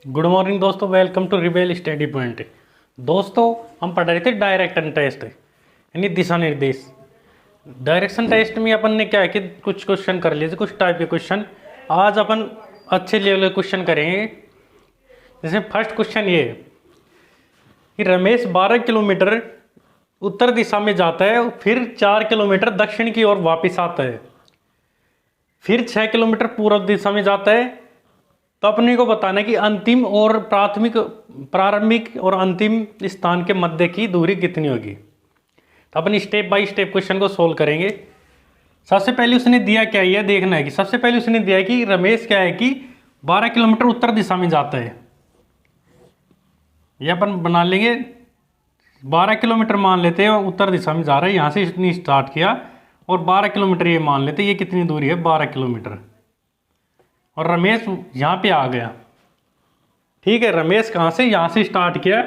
Good morning दोस्तों, welcome to rebel study point. दोस्तों, हम पढ़ रहे थे डायरेक्शन टेस्ट यानी दिशा निर्देश। डायरेक्शन टेस्ट में अपन ने क्या है कि कुछ क्वेश्चन कर लिए थे, कुछ टाइप के क्वेश्चन। आज अपन अच्छे लेवल के क्वेश्चन करेंगे। जैसे फर्स्ट क्वेश्चन ये है कि रमेश 12 किलोमीटर उत्तर दिशा में जाता है, फिर 4 किलोमीटर दक्षिण की ओर वापस आता है, फिर 6 किलोमीटर पूर्व दिशा में जाता है। तो अपने को बताना है कि अंतिम और प्रारंभिक और अंतिम स्थान के मध्य की दूरी कितनी होगी। तो अपन स्टेप बाय स्टेप क्वेश्चन को सोल्व करेंगे। सबसे पहले उसने दिया क्या, यह देखना है कि सबसे पहले उसने दिया है कि रमेश क्या है कि 12 किलोमीटर उत्तर दिशा में जाता है। यह अपन बना लेंगे, 12 किलोमीटर मान लेते हैं उत्तर दिशा में जा रहा है, यहाँ से इसने स्टार्ट किया और 12 किलोमीटर ये मान लेते हैं। ये कितनी दूरी है, 12 किलोमीटर। और रमेश यहाँ पे आ गया। ठीक है, रमेश कहाँ से, यहाँ से स्टार्ट किया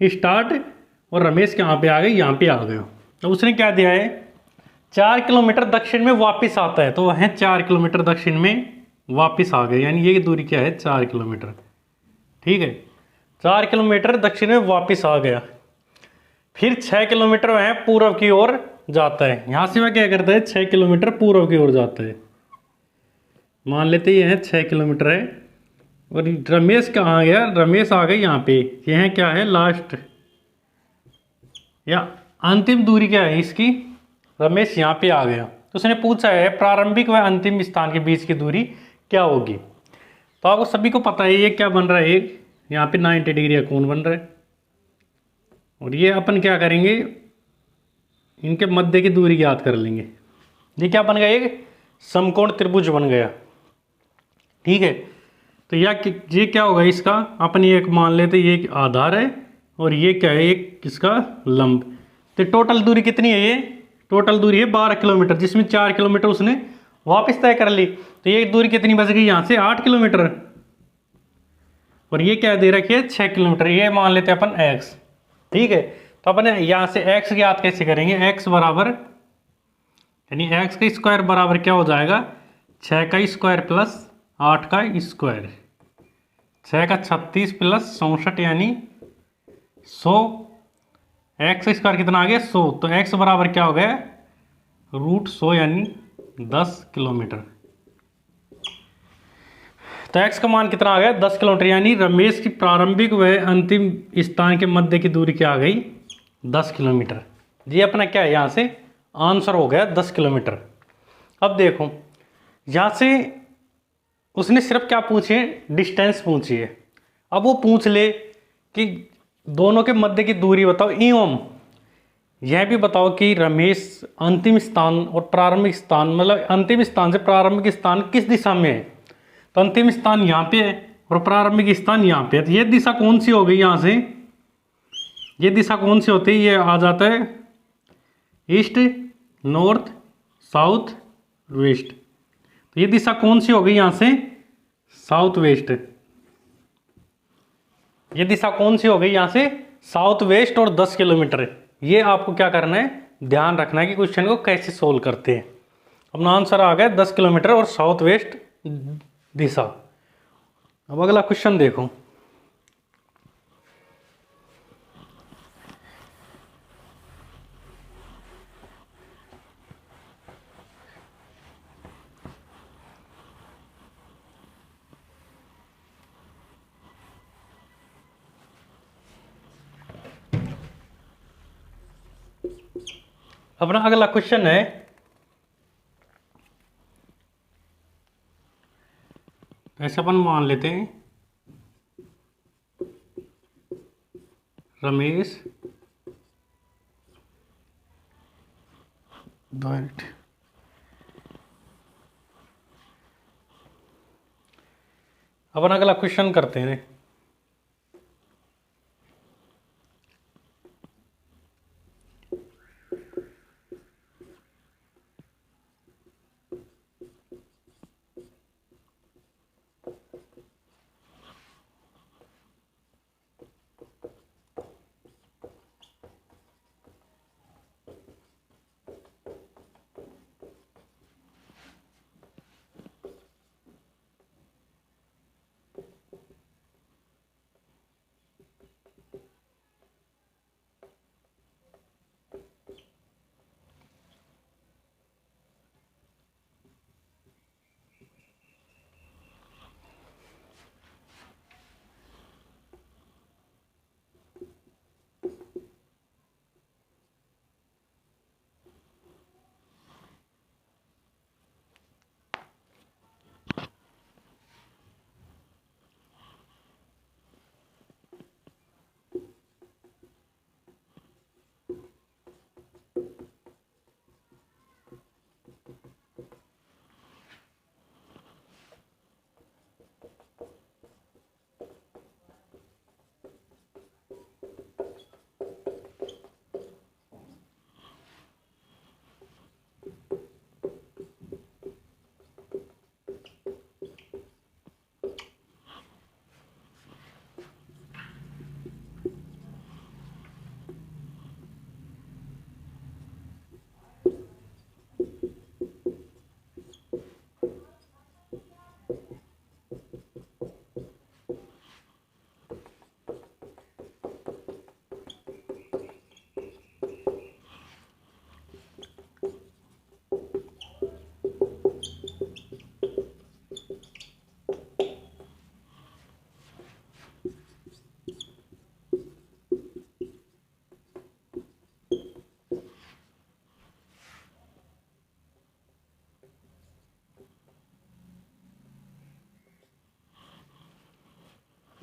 स्टार्ट, और रमेश कहाँ पे आ गए, यहाँ पे आ गए। तो उसने क्या दिया है, 4 किलोमीटर दक्षिण में वापस आता है। तो वह 4 किलोमीटर दक्षिण में वापस आ गए, यानी ये दूरी क्या है, 4 किलोमीटर। ठीक है, 4 किलोमीटर दक्षिण में वापस आ गया। फिर 6 किलोमीटर वह पूर्व की ओर जाता है। यहाँ से वह क्या करता है, 6 किलोमीटर पूर्व की ओर जाता है। मान लेते ये है 6 किलोमीटर है। और रमेश कहाँ गया, रमेश आ गए यहाँ पे। यह क्या है, लास्ट या अंतिम दूरी क्या है इसकी, रमेश यहाँ पे आ गया। तो उसने पूछा है प्रारंभिक व अंतिम स्थान के बीच की दूरी क्या होगी। तो आपको सभी को पता है ये क्या बन रहा है, एक यहाँ पे 90 डिग्री का कोण बन रहा है। और ये अपन क्या करेंगे, इनके मध्य की दूरी ज्ञात कर लेंगे। ये क्या बन गया, एक समकोण त्रिभुज बन गया। ठीक है, तो ये क्या होगा इसका, अपन ये एक मान लेते ये एक आधार है और ये क्या है, एक इसका लंब। तो टोटल दूरी कितनी है, ये टोटल दूरी है 12 किलोमीटर, जिसमें 4 किलोमीटर उसने वापस तय कर ली। तो ये दूरी कितनी बच गई, यहाँ से 8 किलोमीटर। और ये क्या दे रखी है, 6 किलोमीटर। ये मान लेते हैं अपन x। ठीक है, तो अपन यहाँ से x ज्ञात कैसे करेंगे, x बराबर यानी x का स्क्वायर बराबर क्या हो जाएगा, 6 का स्क्वायर प्लस 8 का स्क्वायर। 6 का 36 प्लस 64 यानी 100। एक्स स्क्वायर कितना आ गया, 100। तो x बराबर क्या हो गया, √100 यानी 10 किलोमीटर। तो x का मान कितना आ गया, 10 किलोमीटर। यानी रमेश की प्रारंभिक व अंतिम स्थान के मध्य की दूरी क्या आ गई, 10 किलोमीटर। ये अपना क्या है, यहाँ से आंसर हो गया 10 किलोमीटर। अब देखो, यहाँ से उसने सिर्फ क्या पूछे, डिस्टेंस पूछी है। अब वो पूछ ले कि दोनों के मध्य की दूरी बताओ, एवं यह भी बताओ कि रमेश अंतिम स्थान और प्रारंभिक स्थान, मतलब अंतिम स्थान से प्रारंभिक स्थान किस दिशा में है। तो अंतिम स्थान यहाँ पे है और प्रारंभिक स्थान यहाँ पे है। तो ये दिशा कौन सी हो गई, यहाँ से ये दिशा कौन सी होती है, ये आ जाता है ईस्ट, नॉर्थ, साउथ, वेस्ट। तो ये दिशा कौन सी हो गई, यहाँ से साउथ वेस्ट। ये दिशा कौन सी हो गई, यहाँ से साउथ वेस्ट और 10 किलोमीटर। ये आपको क्या करना है, ध्यान रखना है कि क्वेश्चन को कैसे सोल्व करते हैं। अपना आंसर आ गया 10 किलोमीटर और साउथ वेस्ट दिशा। अब अगला क्वेश्चन देखो। अपना अगला क्वेश्चन है, ऐसे अपन मान लेते हैं रमेश अपन अगला क्वेश्चन करते हैं।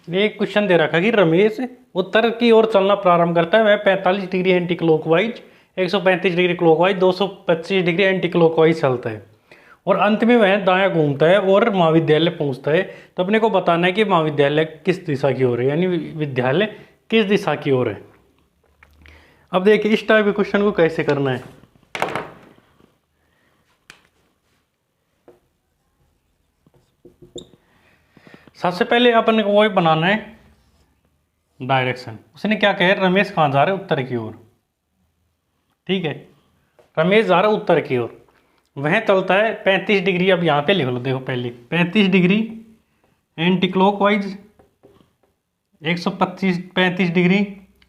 एक क्वेश्चन दे रखा कि रमेश उत्तर की ओर चलना प्रारंभ करता है, वह 45 degree anti clockwise, 135 degree clockwise, 225 degree anti clockwise चलता है और अंत में वह दायां घूमता है और महाविद्यालय पहुंचता है। तो अपने को बताना है कि महाविद्यालय किस दिशा की ओर है, यानी विद्यालय किस दिशा की ओर है। अब देखिए इस टाइप के क्वेश्चन को कैसे करना है। सबसे पहले अपन को वही बनाना है डायरेक्शन। उसने क्या कहा, रमेश कहाँ जा रहा है, उत्तर की ओर। ठीक है, रमेश जा रहा है उत्तर की ओर, वह चलता है 35 डिग्री। अब यहाँ पे लिख लो, देखो पहले 35 degree anti clockwise, 35 degree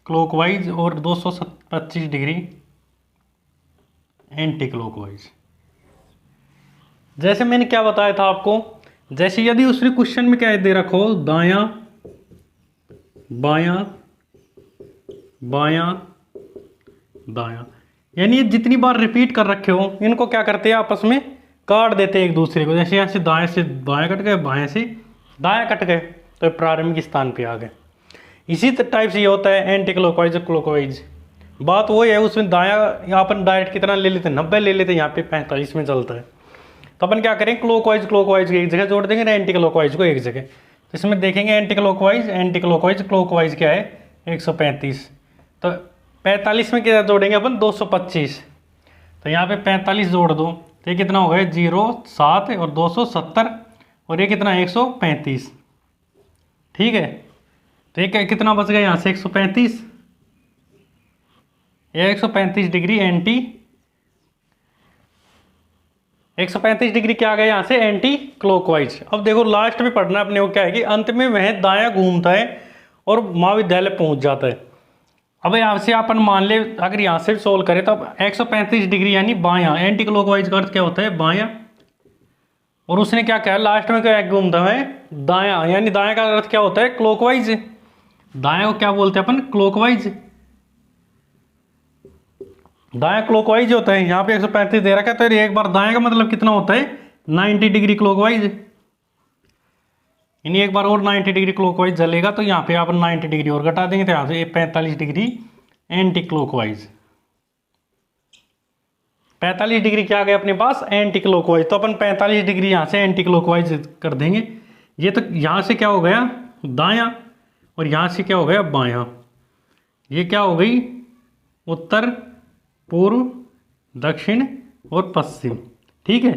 clockwise और 225 डिग्री एंटी क्लॉकवाइज। जैसे मैंने क्या बताया था आपको, जैसे यदि उसने क्वेश्चन में क्या दे रखो, दायां बायां बायां दायां, यानी ये जितनी बार रिपीट कर रखे हो इनको क्या करते हैं, आपस में काट देते हैं एक दूसरे को। जैसे यहाँ से बायां कट गए, बाएं से दायां कट गए, तो प्रारंभिक स्थान पे आ गए। इसी टाइप से ये होता है एंटी क्लॉकवाइज और क्लॉकवाइज। बात वो है, उसमें दायां यहाँ अपन डायरेक्ट कितना ले लेते हैं, 90 ले लेते हैं, यहाँ पे 45 में चलता है। तो अपन क्या करेंगे, क्लॉकवाइज क्लॉकवाइज एक जगह जोड़ देंगे ना, एंटी क्लॉकवाइज को एक जगह। तो इसमें देखेंगे एंटी क्लॉकवाइज क्लॉकवाइज क्या है 135, तो 45 में क्या जोड़ेंगे अपन 225। तो यहाँ पे 45 जोड़ दो तो ये कितना हो गया 0 7 और 270 और ये कितना 135। ठीक है, तो ये कितना बच गया यहाँ से 135, ये 135 डिग्री एंटी 135 डिग्री क्या आ गया यहाँ से एंटी क्लॉकवाइज। अब देखो लास्ट में पढ़ना अपने को क्या है कि अंत में वह दायां घूमता है और महाविद्यालय पहुंच जाता है। अब यहाँ से अपन मान ले, अगर यहाँ से सोल्व करें तो 135 डिग्री यानी बायां, एंटी क्लॉकवाइज का अर्थ क्या होता है बायां, और उसने क्या कहा लास्ट में क्या घूमता है दायां, यानी दायां का अर्थ क्या होता है क्लॉकवाइज। दायां को क्या बोलते हैं अपन क्लॉकवाइज, दायां क्लॉकवाइज होता है। यहाँ पे 135 दे रखा है, तो एक बार दायां का मतलब कितना होता है 90 डिग्री क्लॉकवाइज, यानी एक बार और 90 डिग्री क्लॉकवाइज चलेगा। तो यहाँ पे आप 90 डिग्री और घटा देंगे, तो यहाँ से 45 डिग्री एंटी क्लॉकवाइज। 45 डिग्री क्या आ गया अपने पास एंटी क्लॉकवाइज, तो अपन 45 डिग्री यहाँ से एंटी क्लॉकवाइज कर देंगे। ये तो यहाँ से क्या हो गया दायां और यहाँ से क्या हो गया बायां, ये क्या हो गई उत्तर पूर्व दक्षिण और पश्चिम। ठीक है,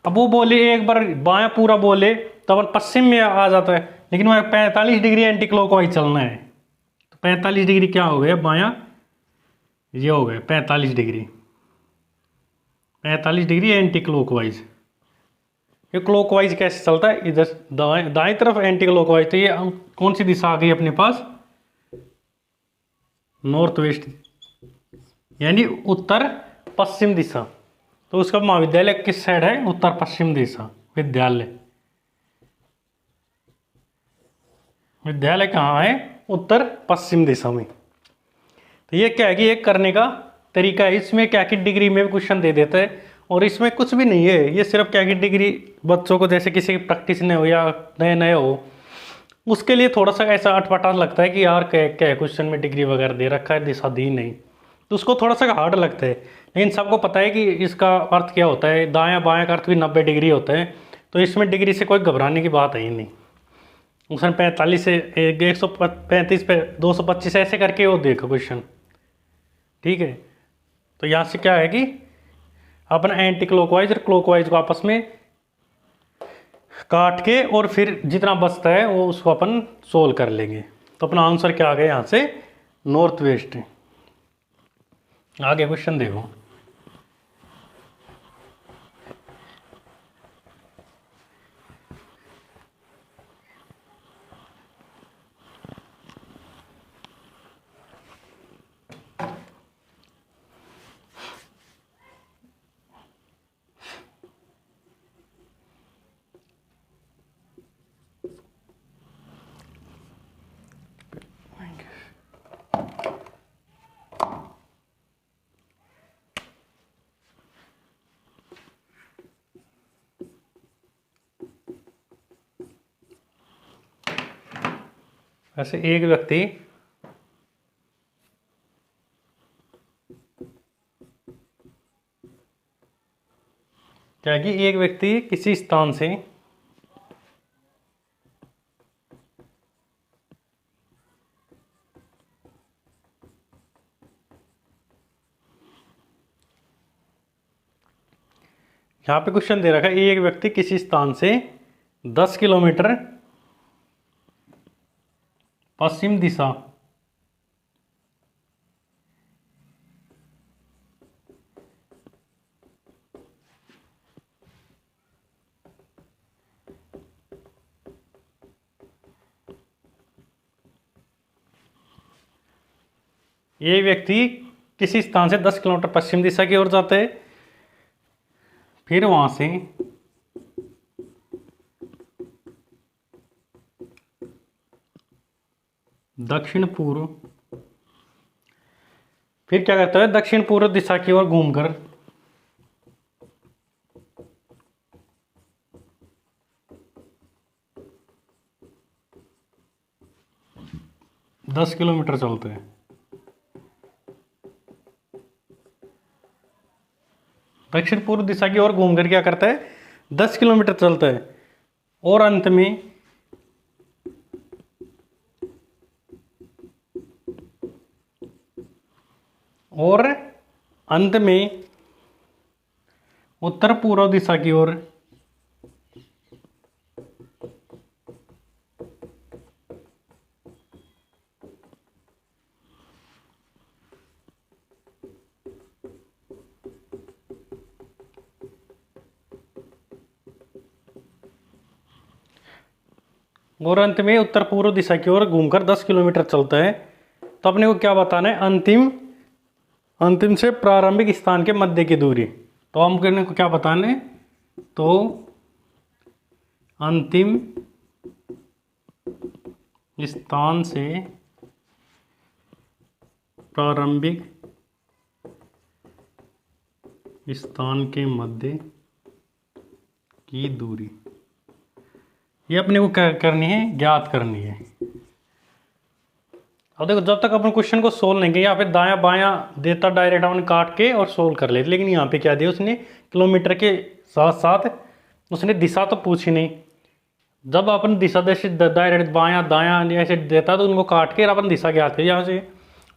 अब वो बोले एक बार बायां पूरा बोले तो अपन पश्चिम में आ जाता है, लेकिन वह 45 डिग्री एंटी क्लॉकवाइज चलना है। तो 45 डिग्री क्या हो गया बायां, ये हो गया 45 डिग्री एंटी क्लॉकवाइज। ये क्लॉकवाइज कैसे चलता है, इधर दाएं तरफ एंटी क्लॉकवाइज, तो ये कौन सी दिशा आ गई अपने पास नॉर्थ वेस्ट, यानी उत्तर पश्चिम दिशा। तो उसका महाविद्यालय किस साइड है उत्तर पश्चिम दिशा। विद्यालय कहाँ है उत्तर पश्चिम दिशा में। तो ये क्या है कि एक करने का तरीका है। इसमें क्या की डिग्री में क्वेश्चन दे देता है और इसमें कुछ भी नहीं है, ये सिर्फ क्या की डिग्री बच्चों को जैसे किसी की प्रैक्टिस नहीं हो या नए नए हो उसके लिए थोड़ा सा ऐसा अटपटा लगता है कि यार क्या क्या क्वेश्चन में डिग्री वगैरह दे रखा है दिशा दी नहीं, तो उसको थोड़ा सा हार्ड लगता है। लेकिन सबको पता है कि इसका अर्थ क्या होता है, दायां बायां का अर्थ भी 90 डिग्री होता है। तो इसमें डिग्री से कोई घबराने की बात है ही नहीं। उसने 45 से 135 पे 225 ऐसे करके वो देखो क्वेश्चन। ठीक है, तो यहाँ से क्या है कि अपन एंटी क्लॉकवाइज और क्लॉकवाइज को आपस में काट के और फिर जितना बचता है वो उसको अपन सोल्व कर लेंगे। तो अपना आंसर क्या आ गया यहाँ से नॉर्थ वेस्ट। आगे क्वेश्चन देखो। वैसे एक व्यक्ति क्या है कि एक व्यक्ति किसी स्थान से यहाँ पे क्वेश्चन दे रखा है एक व्यक्ति किसी स्थान से 10 किलोमीटर पश्चिम दिशा ये व्यक्ति किसी स्थान से 10 किलोमीटर पश्चिम दिशा की ओर जाता है, फिर वहां से दक्षिण पूर्व, फिर क्या करता है दक्षिण पूर्व दिशा की ओर घूमकर 10 किलोमीटर चलते हैं। दक्षिण पूर्व दिशा की ओर घूमकर क्या करता है 10 किलोमीटर चलता है और अंत में उत्तर पूर्व दिशा की ओर और अंत में उत्तर पूर्व दिशा की ओर घूमकर 10 किलोमीटर चलता है। तो अपने को क्या बताना है अंतिम से प्रारंभिक स्थान के मध्य की दूरी। तो हम कहने को क्या बताना है, तो अंतिम स्थान से प्रारंभिक स्थान के मध्य की दूरी, ये अपने को क्या करनी है, ज्ञात करनी है। अब देखो जब तक अपन क्वेश्चन को सोल्व नहीं किया, यहाँ पे दायां बायां देता डायरेक्ट अपन काट के और सोल्व कर लेते, लेकिन यहाँ पे क्या दिया उसने किलोमीटर के साथ साथ उसने दिशा तो पूछी नहीं। जब अपन दिशा देश डायरेक्ट बायां दायां ऐसे देता तो उनको काट के अपन दिशा ज्ञात करिए। यहाँ से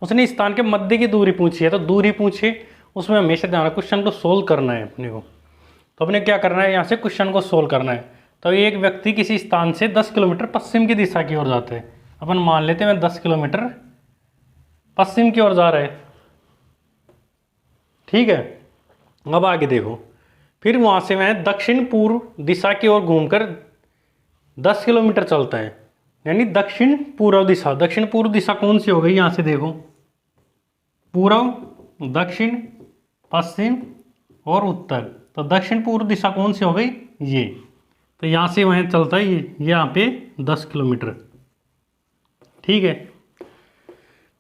उसने स्थान के मध्य की दूरी पूछी है, तो दूरी पूछे उसमें हमेशा ध्यान क्वेश्चन को सोल्व करना है अपने को। तो अपने क्या करना है, यहाँ से क्वेश्चन को सोल्व करना है। तो एक व्यक्ति किसी स्थान से 10 किलोमीटर पश्चिम की दिशा की ओर जाते हैं। अपन मान लेते हैं मैं 10 किलोमीटर पश्चिम की ओर जा रहा है, ठीक है। अब आगे देखो, फिर वहां से मैं दक्षिण पूर्व दिशा की ओर घूमकर 10 किलोमीटर चलता है, यानी दक्षिण पूर्व दिशा। दक्षिण पूर्व दिशा कौन सी हो गई, यहां से देखो पूर्व, दक्षिण, पश्चिम और उत्तर। तो दक्षिण पूर्व दिशा कौन सी हो गई, ये। तो यहाँ से वहीं चलता है ये यहाँ पे 10 किलोमीटर, ठीक है।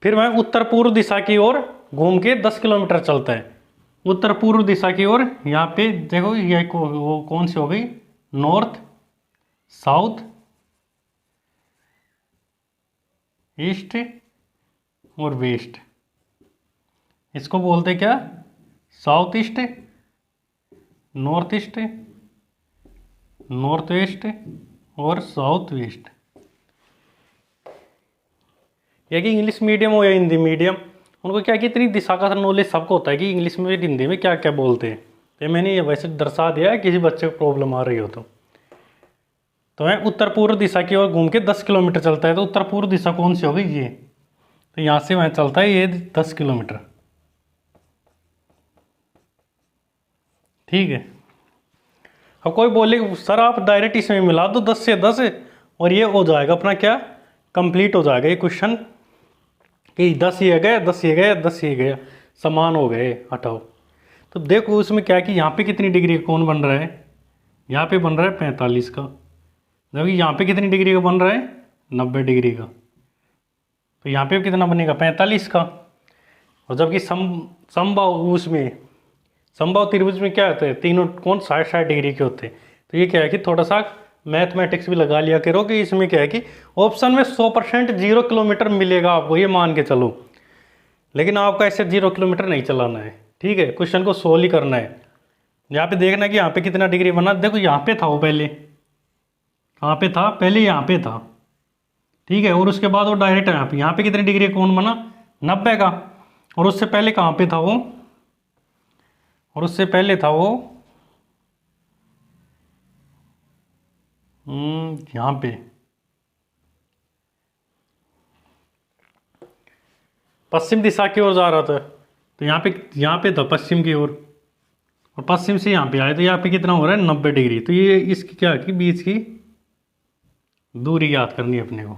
फिर वह उत्तर पूर्व दिशा की ओर घूम के 10 किलोमीटर चलता है। उत्तर पूर्व दिशा की ओर यहाँ पे देखो ये वो कौन सी हो गई, नॉर्थ, साउथ, ईस्ट और वेस्ट। इसको बोलते क्या, south east, north east, north west और साउथ वेस्ट। या कि इंग्लिश मीडियम हो या हिंदी मीडियम, उनको क्या कि इतनी दिशा का नॉलेज सबको होता है कि इंग्लिश में हिंदी में क्या क्या बोलते हैं। तो मैंने ये वैसे दर्शा दिया है, किसी बच्चे को प्रॉब्लम आ रही हो तो मैं उत्तर पूर्व दिशा की ओर घूम के 10 किलोमीटर चलता है। तो उत्तर पूर्व दिशा कौन सी हो गई, ये। तो यहाँ से वहाँ चलता है ये 10 किलोमीटर, ठीक है। अब कोई बोले सर आप डायरेक्ट इसमें मिला दो 10 से 10 और ये हो जाएगा अपना क्या, कंप्लीट हो जाएगा ये क्वेश्चन कि 10 ये गया 10 ये गया 10 ये गया, समान हो गए, हटाओ। तो देखो उसमें क्या कि यहाँ पे कितनी डिग्री का कौन बन रहा है, यहाँ पे बन रहा है 45 का, जबकि यहाँ पे कितनी डिग्री का बन रहा है 90 डिग्री का। तो यहाँ पे कितना बनेगा 45 का। और जबकि समबाहु उसमें समबाहु त्रिभुज में क्या होता है, तीनों कोण 60-60 डिग्री के होते हैं। तो ये क्या है कि थोड़ा सा मैथमेटिक्स भी लगा लिया करो कि इसमें क्या है कि ऑप्शन में 100% 0 किलोमीटर मिलेगा आपको, ये मान के चलो। लेकिन आपको ऐसे 0 किलोमीटर नहीं चलाना है, ठीक है, क्वेश्चन को सोल्व ही करना है। यहाँ पे देखना कि यहाँ पे कितना डिग्री बना, देखो यहाँ पे था वो पहले, कहाँ पे था पहले, यहाँ पे था, ठीक है, और उसके बाद वो डायरेक्ट यहाँ पे कितनी डिग्री कौन बना, 90 का। और उससे पहले कहाँ पे था वो, और उससे पहले था वो यहाँ पे पश्चिम दिशा की ओर जा रहा था, तो यहाँ पे था पश्चिम की ओर, और पश्चिम से यहाँ पे आए तो यहाँ पे कितना हो रहा है 90 डिग्री। तो ये इसकी क्या की बीच की दूरी याद करनी है अपने को,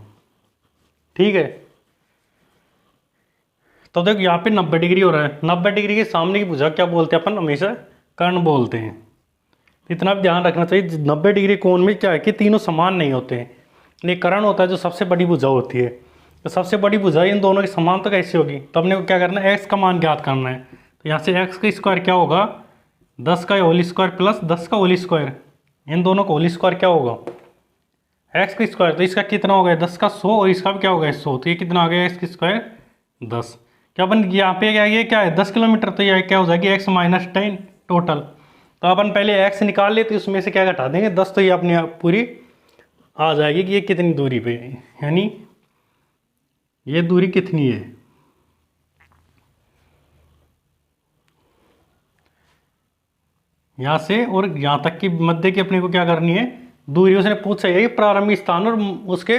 ठीक है। तो देखो यहाँ पे 90 डिग्री हो रहा है, 90 डिग्री के सामने की भुजा क्या बोलते हैं अपन, हमेशा कर्ण बोलते हैं। इतना भी ध्यान रखना चाहिए, 90 डिग्री कोण में क्या है कि तीनों समान नहीं होते हैं, ये कर्ण होता है जो सबसे बड़ी भुजा होती है। तो सबसे बड़ी भुजा इन दोनों की समान तो कैसे होगी, तो अपने को क्या करना है, एक्स का मान ज्ञात करना है। तो यहाँ से एक्स का स्क्वायर क्या होगा, 10 का होल स्क्वायर प्लस 10 का होल स्क्वायर, इन दोनों का होल स्क्वायर क्या होगा, एक्स का स्क्वायर। तो इसका कितना हो गया 10 का 100, और इसका भी क्या हो गया 100, तो ये कितना आ गया एक्स का स्क्वायर 10। क्या अपन यहाँ पे क्या, ये क्या है 10 किलोमीटर, तो ये क्या हो जाएगी एक्स माइनस 10 टोटल। तो अपन पहले एक्स निकाल लेते, उसमें से क्या घटा देंगे 10, तो ये अपने आप पूरी आ जाएगी कि ये कितनी दूरी पे है, यानी ये दूरी कितनी है, यहाँ से और यहाँ तक की मध्य की अपने को क्या करनी है दूरी। उसने पूछा है प्रारंभिक स्थान और उसके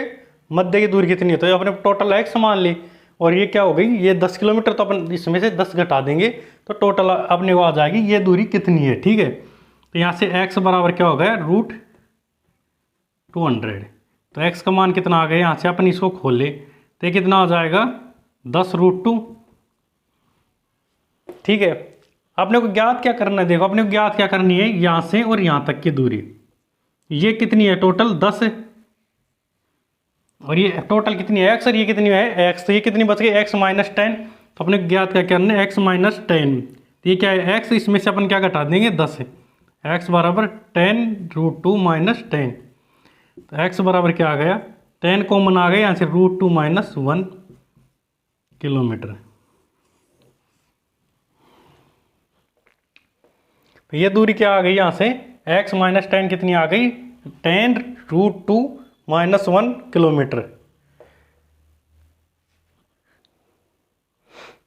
मध्य की दूरी कितनी है, तो अपने टोटल एक्स मान ली, और ये क्या हो गई ये 10 किलोमीटर, तो अपन इसमें से 10 घटा देंगे तो टोटल अपने को आ जाएगी ये दूरी कितनी है, ठीक है। तो यहाँ से x बराबर क्या हो गया √200। तो x का मान कितना आ गया, यहाँ से अपन इसको खोल ले तो ये कितना आ जाएगा 10√2, ठीक है। अपने को ज्ञात क्या करना है, देखो अपने को ज्ञात क्या करनी है, यहाँ से और यहाँ तक की दूरी, ये कितनी है टोटल 10 है, और ये टोटल कितनी है x, और ये कितनी है x, तो ये कितनी बच गई x माइनस 10। तो अपने ज्ञात क्या करना है x माइनस 10, तो ये क्या है x, इसमें से अपन क्या घटा देंगे 10 है, x बराबर 10√2 माइनस 10। तो x बराबर क्या आ गया 10 कॉमन आ गया, यहाँ से √2 माइनस 1 किलोमीटर। तो ये दूरी क्या आ गई, यहाँ से x माइनस 10 कितनी आ गई 10√2 माइनस 1 किलोमीटर।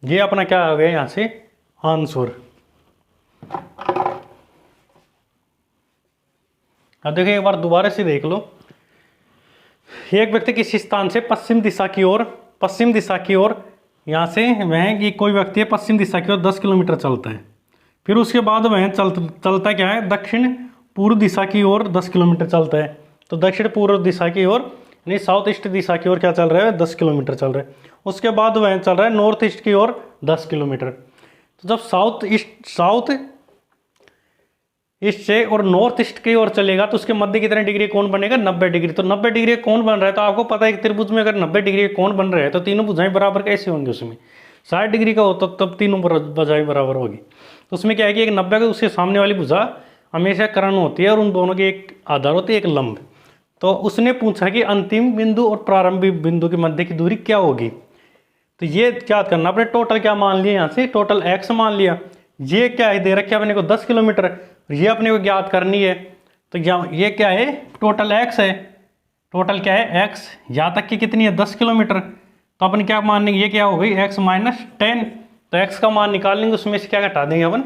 ये अपना क्या आ गया यहाँ से आंसर। अब देखिए एक बार दोबारा से देख लो, एक व्यक्ति किसी स्थान से पश्चिम दिशा की ओर यहाँ से वह ये कोई व्यक्ति है पश्चिम दिशा की ओर 10 किलोमीटर चलता है, फिर उसके बाद वह चलता क्या है दक्षिण पूर्व दिशा की ओर 10 किलोमीटर चलता है। तो दक्षिण पूर्व दिशा की ओर यानी साउथ ईस्ट दिशा की ओर क्या चल रहा है 10 किलोमीटर चल रहा है। उसके बाद वह चल रहा है नॉर्थ ईस्ट की ओर 10 किलोमीटर। तो जब साउथ ईस्ट से और नॉर्थ ईस्ट की ओर चलेगा तो उसके मध्य कितने डिग्री कोण बनेगा 90 डिग्री। तो 90 डिग्री कोण बन रहा है, तो आपको पता है कि त्रिभुज में अगर 90 डिग्री कोण बन रहा है तो तीनों भुजाएं बराबर कैसे होंगी, उसमें 60 डिग्री का होता तब तीनों भुजाएं बराबर होगी। तो उसमें क्या है कि एक 90 का उसके सामने वाली भुजा हमेशा कर्ण होती है और उन दोनों की एक आधार होती है एक लंब। तो उसने पूछा कि अंतिम बिंदु और प्रारंभिक बिंदु के मध्य की दूरी क्या होगी। तो ये क्या करना, आपने टोटल क्या मान लिया, यहाँ से टोटल x मान लिया। ये क्या है दे रखा अपने को 10 किलोमीटर, ये अपने को ज्ञात करनी है। तो ये क्या है टोटल x है, टोटल क्या है x, यहाँ तक की कितनी है 10 किलोमीटर। तो अपन क्या मान लेंगे, ये क्या हो गई x माइनस 10। तो x का मान निकाल लेंगे, उसमें से क्या घटा देंगे अपन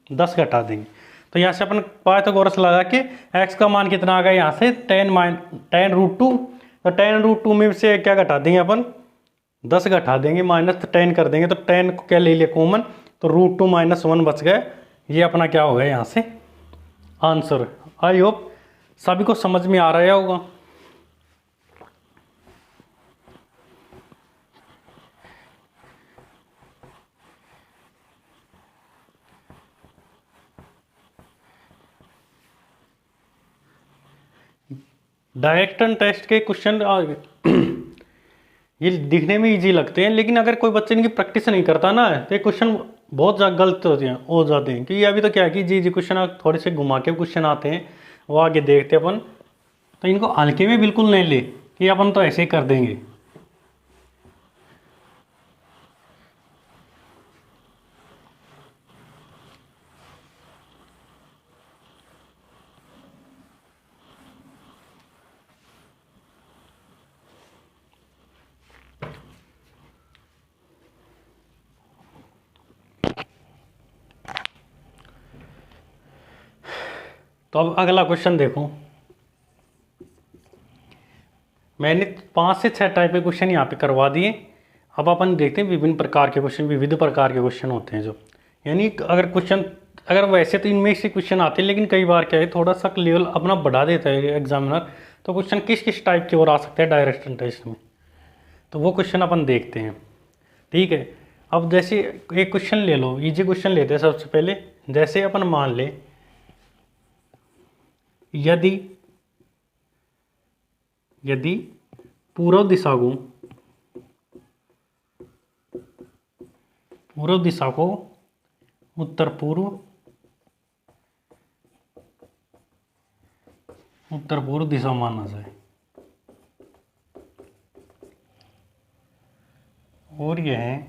10 घटा देंगे। तो यहाँ से अपन पाइथागोरस लगा के x का मान कितना आ गया यहाँ से 10√2। तो 10√2 में से क्या घटा देंगे अपन 10 घटा देंगे, माइनस 10 कर देंगे। तो 10 को क्या ले लिया कॉमन, तो √2 माइनस 1 बच गए। ये अपना क्या हो गया यहाँ से आंसर। आई होप सभी को समझ में आ रहा होगा। डायरेक्शन टेस्ट के क्वेश्चन ये दिखने में इजी लगते हैं, लेकिन अगर कोई बच्चे इनकी प्रैक्टिस नहीं करता ना तो ये क्वेश्चन बहुत ज़्यादा गलत हो जाते हैं। क्योंकि अभी तो क्या है कि जी क्वेश्चन थोड़े से घुमा के क्वेश्चन आते हैं, वो आगे देखते अपन। तो इनको हल्के में बिल्कुल नहीं ले कि अपन तो ऐसे ही कर देंगे। तो अब अगला क्वेश्चन देखो, मैंने 5 से 6 टाइप के क्वेश्चन यहाँ पे करवा दिए। अब अपन देखते हैं विभिन्न प्रकार के क्वेश्चन, विविध प्रकार के क्वेश्चन होते हैं जो, यानी अगर क्वेश्चन, अगर वैसे तो इनमें से क्वेश्चन आते हैं, लेकिन कई बार क्या है थोड़ा सा लेवल अपना बढ़ा देता है एग्जामिनर, तो क्वेश्चन किस किस टाइप की ओर आ सकते हैं डायरेक्ट टेस्ट में, तो वो क्वेश्चन अपन देखते हैं। ठीक है, अब जैसे एक क्वेश्चन ले लो, इजी क्वेश्चन लेते हैं सबसे पहले। जैसे अपन मान ले यदि यदि पूर्व दिशा को उत्तर पूर्व दिशा माना जाए और यह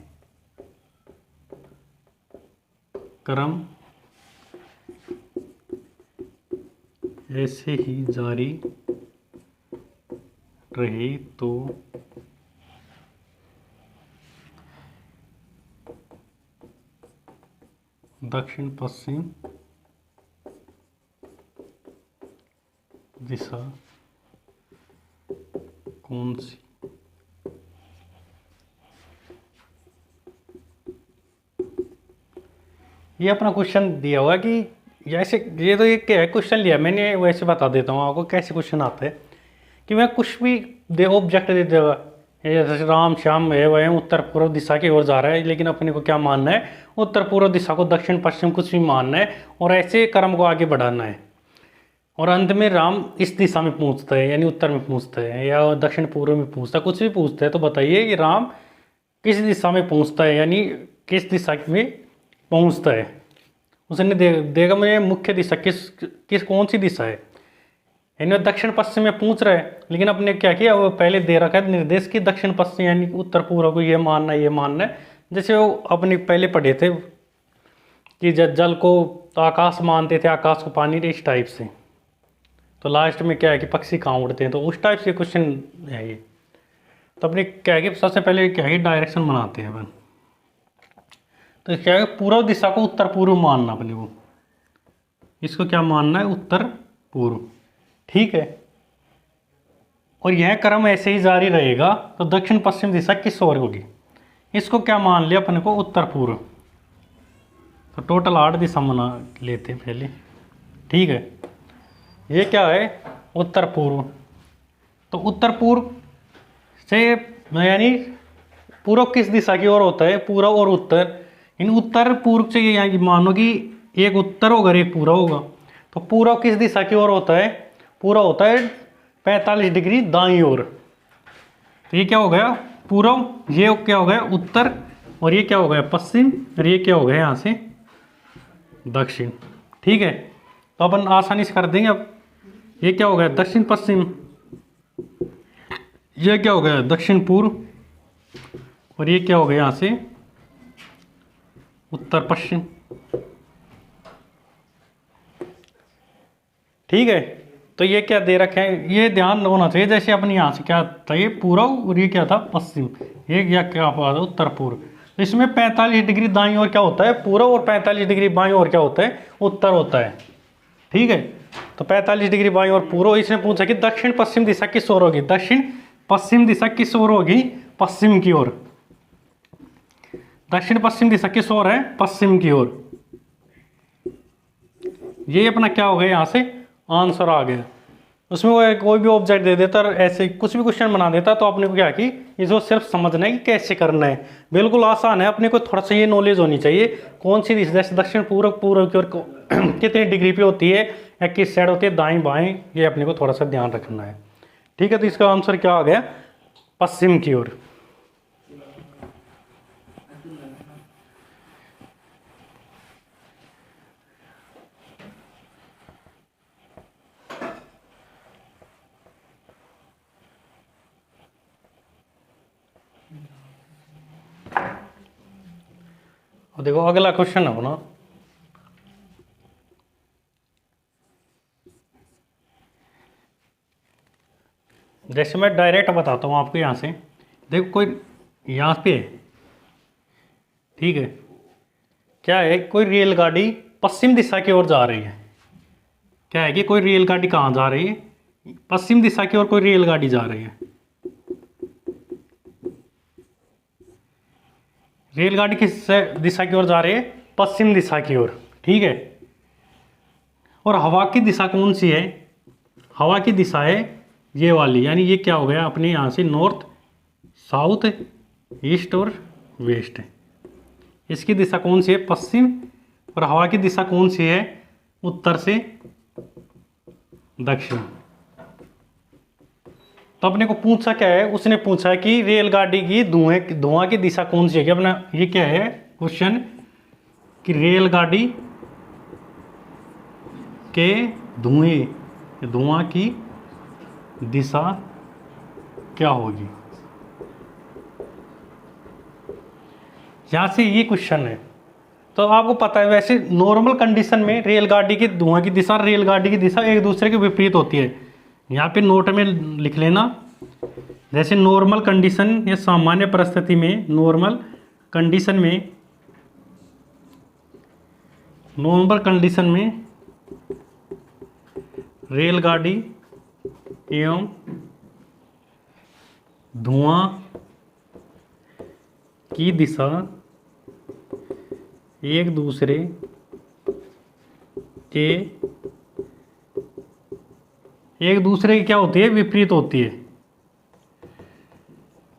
क्रम ऐसे ही जारी रहे तो दक्षिण पश्चिम दिशा कौन सी? ये अपना क्वेश्चन दिया हुआ कि जैसे, ये तो एक क्या है क्वेश्चन लिया मैंने, वैसे बता देता हूँ आपको कैसे क्वेश्चन आता है कि मैं कुछ भी दे ऑब्जेक्ट दे देगा, जैसे राम श्याम है वह उत्तर पूर्व दिशा की ओर जा रहा है, लेकिन अपने को क्या मानना है, उत्तर पूर्व दिशा को दक्षिण पश्चिम कुछ भी मानना है और ऐसे क्रम को आगे बढ़ाना है, और अंत में राम इस दिशा में पहुंचता है, यानी उत्तर में पहुंचता है या दक्षिण पूर्व में पहुंचता है, कुछ भी पूछता है तो बताइए कि राम किस दिशा में पहुंचता है, यानी किस दिशा में पहुंचता है। उसने देगा मुझे मुख्य दिशा किस कौन सी दिशा है, यानी दक्षिण पश्चिम में पूछ रहा है, लेकिन अपने क्या किया, वो पहले दे रखा है निर्देश की दक्षिण पश्चिम यानी उत्तर पूर्व को ये मानना है। जैसे वो अपने पहले पढ़े थे कि जल को तो आकाश मानते थे, आकाश को पानी, इस टाइप से। तो लास्ट में क्या है कि पक्षी कहाँ उड़ते हैं, तो उस टाइप से क्वेश्चन है ये। तो अपने क्या है कि सबसे पहले क्या है डायरेक्शन बनाते हैं अपन। तो क्या है पूर्व दिशा को उत्तर पूर्व मानना अपने को, इसको क्या मानना है, उत्तर पूर्व। ठीक है, और यह क्रम ऐसे ही जारी रहेगा तो दक्षिण पश्चिम दिशा किस ओर होगी, इसको क्या मान लिया अपने को, उत्तर पूर्व। तो टोटल 8 दिशा बना लेते हैं पहले। ठीक है, ये क्या है, उत्तर पूर्व। तो उत्तर पूर्व से यानी पूर्व किस दिशा की ओर होता है, पूर्व और उत्तर। इन उत्तर पूर्व से यहाँ मानो कि एक उत्तर होगा एक पूर्व होगा, तो पूर्व किस दिशा की ओर होता है, पूरा होता है 45 डिग्री दाईं ओर। तो ये क्या हो गया पूर्व, ये क्या हो गया उत्तर, और ये क्या हो गया पश्चिम, और ये क्या हो गया यहाँ से दक्षिण। ठीक है, तो अपन आसानी से कर देंगे। अब ये क्या हो गया दक्षिण पश्चिम, ये क्या हो गया दक्षिण पूर्व, और ये क्या हो गया यहाँ से उत्तर पश्चिम। ठीक है, तो ये क्या दे रखे हैं, ये ध्यान होना चाहिए। जैसे अपने यहाँ से क्या था, ये पूर्व और ये क्या था पश्चिम, ये क्या हुआ था उत्तर पूर्व। तो इसमें 45 डिग्री दाईं ओर क्या होता है पूर्व, और 45 डिग्री बाईं ओर क्या होता है उत्तर होता है। ठीक है, तो 45 डिग्री बाईं ओर पूर्व। इसने पूछा कि दक्षिण पश्चिम दिशा किस ओर होगी, दक्षिण पश्चिम दिशा किस ओर होगी, पश्चिम की ओर। दक्षिण पश्चिम दिशा किस ओर है, पश्चिम की ओर। ये अपना क्या हो गया यहाँ से आंसर आ गया। उसमें वो कोई भी ऑब्जेक्ट दे देता और ऐसे कुछ भी क्वेश्चन बना देता, तो आपने को क्या कि इसको सिर्फ समझना है कि कैसे करना है। बिल्कुल आसान है, अपने को थोड़ा सा ये नॉलेज होनी चाहिए कौन सी दिशा, जैसे दक्षिण पूर्व की ओर कितनी डिग्री पे होती है या किस साइड होती है, दाएं बाएं, ये अपने को थोड़ा सा ध्यान रखना है। ठीक है, तो इसका आंसर क्या आ गया पश्चिम की ओर। और देखो अगला क्वेश्चन है अपना, जैसे मैं डायरेक्ट बताता हूँ आपको यहाँ से। देखो कोई यहाँ पे है, ठीक है, क्या है, कोई रेलगाड़ी पश्चिम दिशा की ओर जा रही है। क्या है कि कोई रेलगाड़ी कहाँ जा रही है, पश्चिम दिशा की ओर कोई रेलगाड़ी जा रही है। रेलगाड़ी किस दिशा की ओर जा रही है, पश्चिम दिशा की ओर, ठीक है। और हवा की दिशा कौन सी है, हवा की दिशा है ये वाली, यानी ये क्या हो गया अपने यहाँ से नॉर्थ, साउथ, ईस्ट और वेस्ट है। इसकी दिशा कौन सी है, पश्चिम, और हवा की दिशा कौन सी है, उत्तर से दक्षिण। तो अपने को पूछा क्या है, उसने पूछा कि रेलगाड़ी की धुआं की दिशा कौन सी है। अपना ये क्या है क्वेश्चन, कि रेलगाड़ी के धुआं की दिशा क्या होगी। यहां से ये क्वेश्चन है। तो आपको पता है वैसे नॉर्मल कंडीशन में रेलगाड़ी की धुआं की दिशा, रेलगाड़ी की दिशा एक दूसरे के विपरीत होती है। यहाँ पे नोट में लिख लेना, जैसे नॉर्मल कंडीशन या सामान्य परिस्थिति में, नॉर्मल कंडीशन में रेलगाड़ी एवं धुआं की दिशा एक दूसरे की क्या होती है, विपरीत होती है।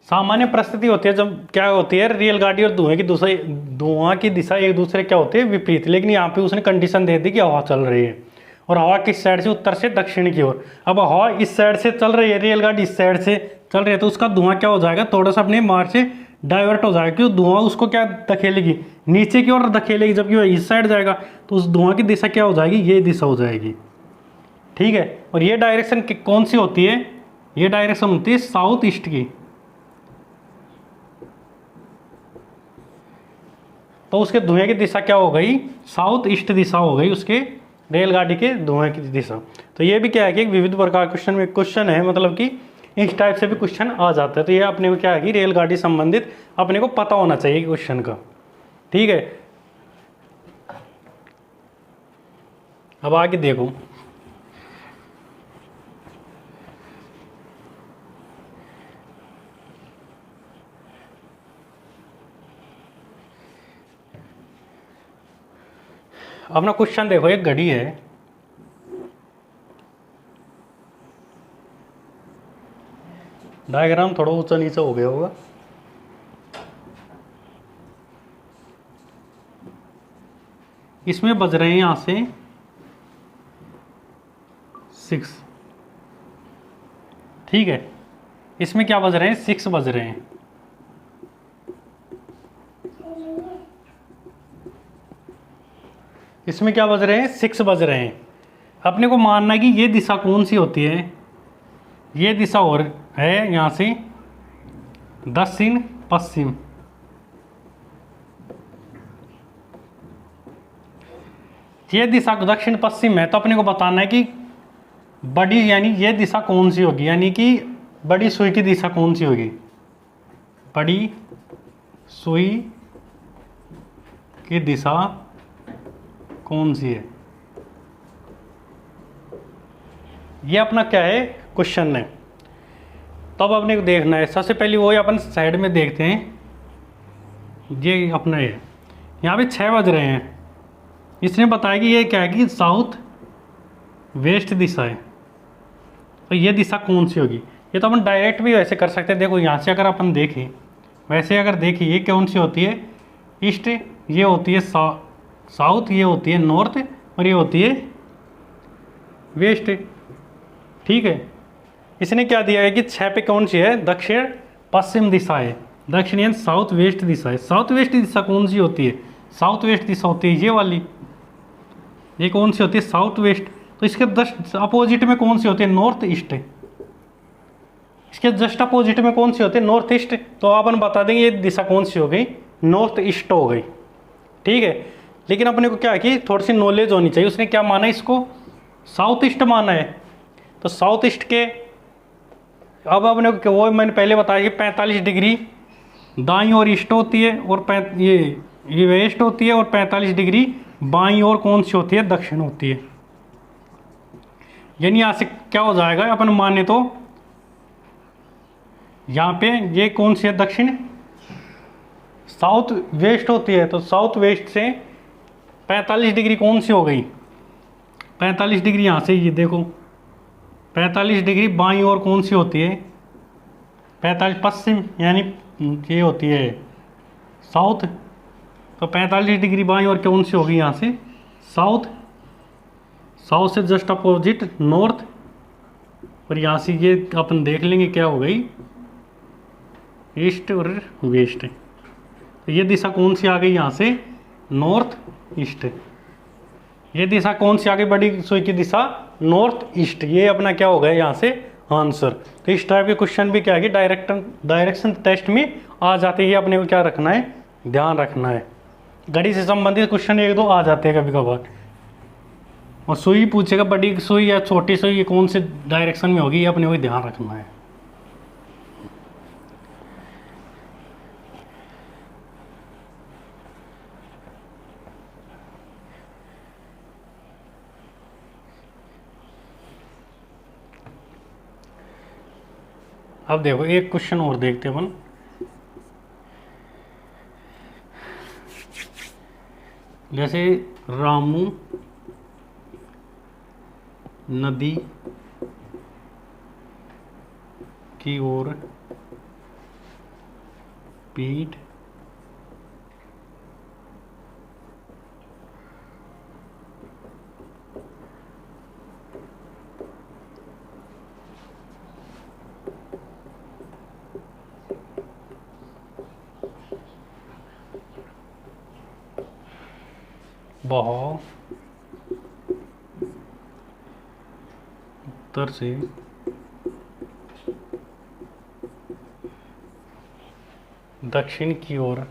सामान्य परिस्थिति होती है जब क्या होती है, रेलगाड़ी और धुआं की दिशा एक दूसरे क्या होती है, विपरीत। लेकिन यहाँ पे उसने कंडीशन दे दी कि हवा चल रही है, और हवा किस साइड से, उत्तर से दक्षिण की ओर। अब हवा इस साइड से चल रही है, रेलगाड़ी इस साइड से चल रही है, तो उसका धुआं क्या हो जाएगा, थोड़ा सा अपने मार्ग से डाइवर्ट हो जाएगा, क्योंकि धुआं उसको क्या धकेलेगी, नीचे की ओर धकेलेगी, जबकि वह इस साइड जाएगा तो उस धुआं की दिशा क्या हो जाएगी, ये दिशा हो जाएगी, ठीक है। और ये डायरेक्शन कौन सी होती है, ये डायरेक्शन होती है साउथ ईस्ट की। तो उसके धुएं की दिशा क्या हो गई, साउथ ईस्ट दिशा हो गई उसके रेलगाड़ी के धुएं की दिशा। तो ये भी क्या है कि एक विविध प्रकार क्वेश्चन में क्वेश्चन है, मतलब कि इस टाइप से भी क्वेश्चन आ जाता है। तो ये अपने को क्या है कि रेलगाड़ी संबंधित अपने को पता होना चाहिए क्वेश्चन का, ठीक है। अब आगे देखो, अपना क्वेश्चन देखो, एक घड़ी है, डायग्राम थोड़ा ऊंचा नीचा हो गया होगा। इसमें बज रहे हैं यहां से 6, ठीक है। इसमें क्या बज रहे हैं, 6 बज रहे हैं। इसमें क्या बज रहे हैं, 6 बज रहे हैं। अपने को मानना है कि ये दिशा कौन सी होती है, ये दिशा और है यहाँ से दक्षिण पश्चिम, ये दिशा दक्षिण पश्चिम है। तो अपने को बताना है कि बड़ी, यानी ये दिशा कौन सी होगी, यानी कि बड़ी सुई की दिशा कौन सी होगी, बड़ी सुई की दिशा कौन सी है, ये अपना क्या है क्वेश्चन है। तब अपने को देखना है, सबसे पहले वही अपन साइड में देखते हैं, ये अपना ये यहाँ पे 6 बज रहे हैं। इसने बताया कि ये क्या है कि साउथ वेस्ट दिशा है, तो ये दिशा कौन सी होगी। ये तो अपन डायरेक्ट भी वैसे कर सकते हैं। देखो यहाँ से अगर अपन देखें, वैसे अगर देखें, ये कौन सी होती है, ईस्ट, ये होती है साउथ, ये होती है नॉर्थ, और ये होती है वेस्ट, ठीक है। इसने क्या दिया है कि 6 पे कौन सी है, दक्षिण पश्चिम दिशा है, दक्षिण यानी साउथ वेस्ट दिशा है। साउथ वेस्ट दिशा कौन सी होती है, साउथ वेस्ट दिशा होती है ये वाली, ये कौन सी होती है, साउथ वेस्ट। तो इसके जस्ट अपोजिट में कौन सी होती है, नॉर्थ ईस्ट। इसके जस्ट अपोजिट में कौन सी होती है, नॉर्थ ईस्ट। तो अपन बता देंगे ये दिशा कौन सी हो गई, नॉर्थ ईस्ट हो गई, ठीक है। लेकिन अपने को क्या है कि थोड़ी सी नॉलेज होनी चाहिए। उसने क्या माना इसको, साउथ ईस्ट माना है। तो साउथ ईस्ट के अब अपने को वो मैंने पहले बताया कि 45 डिग्री दाईं ओर ईस्ट होती है और ये वेस्ट होती है, और 45 डिग्री बाईं ओर कौन सी होती है, दक्षिण होती है। यानी यहाँ से क्या हो जाएगा अपन माने तो यहाँ पे ये कौन सी है, दक्षिण, साउथ वेस्ट होती है। तो साउथ वेस्ट से 45 डिग्री कौन सी हो गई, 45 डिग्री यहाँ से ये देखो 45 डिग्री बाईं ओर कौन सी होती है, 45 पश्चिम, यानी ये होती है साउथ। तो 45 डिग्री बाईं ओर कौन सी होगी यहाँ से, साउथ। साउथ से जस्ट अपोजिट नॉर्थ, और यहाँ से ये अपन देख लेंगे क्या हो गई, ईस्ट और वेस्ट। तो ये दिशा कौन सी आ गई यहाँ से, नॉर्थ ईस्ट। ये दिशा कौन सी आ गई, बड़ी सुई की दिशा नॉर्थ ईस्ट। ये अपना क्या हो गया यहाँ से आंसर। तो इस टाइप के क्वेश्चन भी क्या है कि डायरेक्शन टेस्ट में आ जाते हैं। अपने को क्या रखना है, ध्यान रखना है। घड़ी से संबंधित क्वेश्चन एक दो आ जाते हैं कभी कभार। और सुई पूछेगा बड़ी सुई या छोटी सुई ये कौन से डायरेक्शन में होगी, ये अपने को ध्यान रखना है। अब देखो एक क्वेश्चन और देखते हैं अपन। जैसे रामू नदी की ओर पीठ बहाव उत्तर से दक्षिण की ओर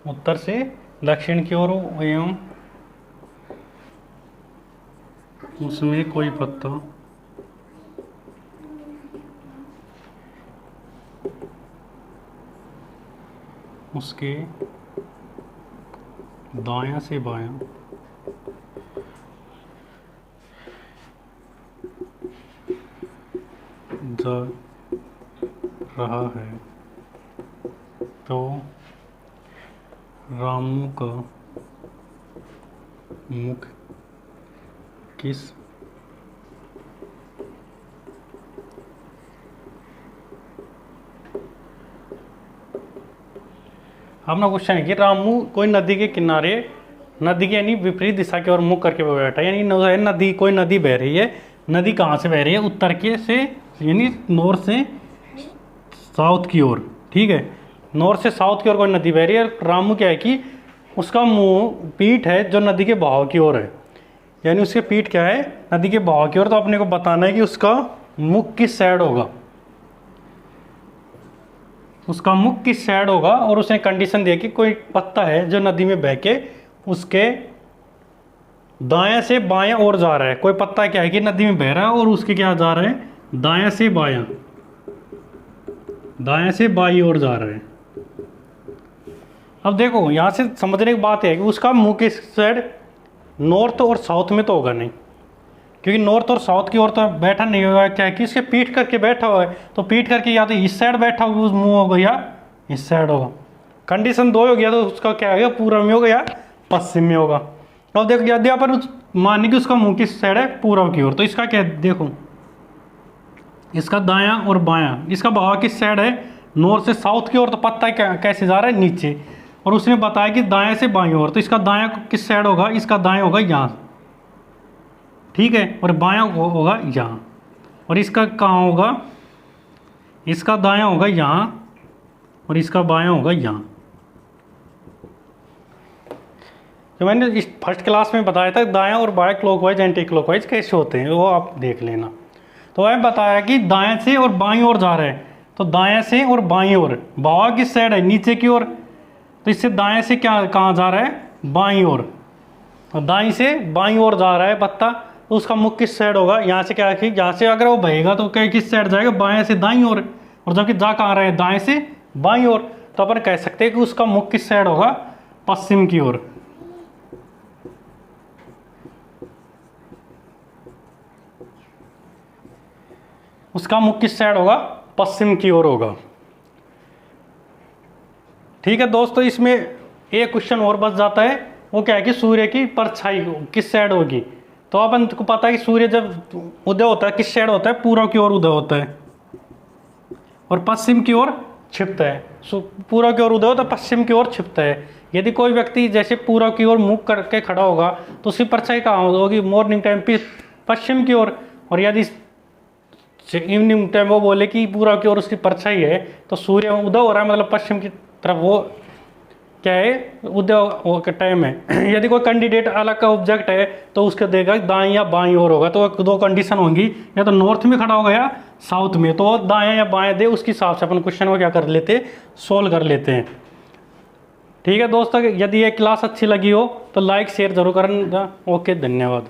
उत्तर से दक्षिण की ओर एवं उसमें कोई पत्ता उसके दायां से बायां जा रहा है, तो रामू का मुख किस अपना क्वेश्चन है कि रामू कोई नदी के किनारे, नदी के यानी विपरीत दिशा की ओर मुख करके बैठा है। यानी नदी, कोई नदी बह रही है। नदी कहाँ से बह रही है, उत्तर के से, यानी नॉर्थ से साउथ की ओर। ठीक है, नॉर्थ से साउथ की ओर कोई नदी बह रही है। रामू क्या है कि उसका मुंह पीठ है जो नदी के बहाव की ओर है, यानी उसके पीठ क्या है, नदी के बहाव की ओर। तो अपने को बताना है कि उसका मुख किस साइड होगा, उसका मुख किस साइड होगा। और उसने कंडीशन दिया कि कोई पत्ता है जो नदी में बह के उसके दाएं से बाएं ओर जा रहा है। कोई पत्ता क्या है कि नदी में बह रहा है और उसके क्या जा रहा है, दाएं से बायां, दाएं से बाईं ओर जा रहा है। अब देखो यहां से समझने की बात है कि उसका मुंह किस साइड, नॉर्थ और साउथ में तो होगा नहीं, क्योंकि नॉर्थ और साउथ की ओर तो बैठा नहीं होगा। क्या है कि इसके पीठ करके बैठा हुआ है, तो पीठ करके या तो इस साइड बैठा होगा उस मुंह होगा, या इस साइड होगा। कंडीशन दो हो गया, तो उसका क्या होगा, पूर्व में होगा या पश्चिम में होगा। अब देखो यदि अपन माने कि उसका मुंह किस साइड है, पूर्व की ओर, तो इसका क्या देखो, इसका दायां और बायां, इसका बहाव किस साइड है, नॉर्थ से साउथ की ओर। तो पत्ता कैसे जा रहा है, नीचे। और उसने बताया कि दाएं से बाईं ओर, तो इसका दायां किस साइड होगा, इसका दायां होगा यहाँ। ठीक है, और बायां होगा यहाँ, और इसका कहाँ होगा, इसका दायां होगा यहाँ, और इसका बायां होगा यहाँ। तो मैंने इस फर्स्ट क्लास में बताया था दायां और बायां क्लॉकवाइज एंटी क्लॉकवाइज कैसे होते हैं, वो आप देख लेना। तो वह बताया कि दाएं से और बाईं ओर जा रहा है, तो दाएं से और बाईं ओर, बहाव किस साइड है, नीचे की ओर, तो इससे दाएं से क्या कहाँ जा रहा है, बाईं ओर, तो दाईं से बाईं ओर जा रहा है पत्ता, तो उसका मुख किस साइड होगा, यहाँ से क्या है कि यहाँ से अगर वो बहेगा तो क्या किस साइड जाएगा, बाएं से दाईं ओर, और जबकि जा कहाँ रहा है, दाएं से बाईं ओर, तो अपन कह सकते हैं कि उसका मुख किस साइड होगा, पश्चिम की ओर। उसका मुख किस साइड होगा, पश्चिम की ओर होगा। ठीक है दोस्तों, इसमें एक क्वेश्चन और बच जाता है, वो क्या है कि सूर्य की परछाई किस साइड होगी। तो अपन को पता है कि सूर्य जब उदय होता है किस साइड होता है, पूर्व की ओर उदय होता है और पश्चिम की ओर छिपता है। पूर्व की ओर उदय होता है, पश्चिम की ओर छिपता है। यदि कोई व्यक्ति जैसे पूर्व की ओर मुख करके खड़ा होगा तो उसकी परछाई कहाँ होगी, मॉर्निंग टाइम पे पश्चिम की ओर, और यदि इवनिंग टाइम वो बोले कि पूर्व की ओर उसकी परछाई है, तो सूर्य उदय हो रहा है मतलब पश्चिम की तरफ, वो क्या है, उदय का टाइम है। यदि कोई कैंडिडेट अलग का ऑब्जेक्ट है तो उसके देगा दाएं या बाएं ओर होगा, तो दो कंडीशन होंगी, या तो नॉर्थ में खड़ा होगा या साउथ में, तो दाएं या बाएं दे, उसके हिसाब से अपन क्वेश्चन को क्या कर लेते, सोल्व कर लेते हैं। ठीक है दोस्तों, यदि ये क्लास अच्छी लगी हो तो लाइक शेयर जरूर करना। ओके, धन्यवाद।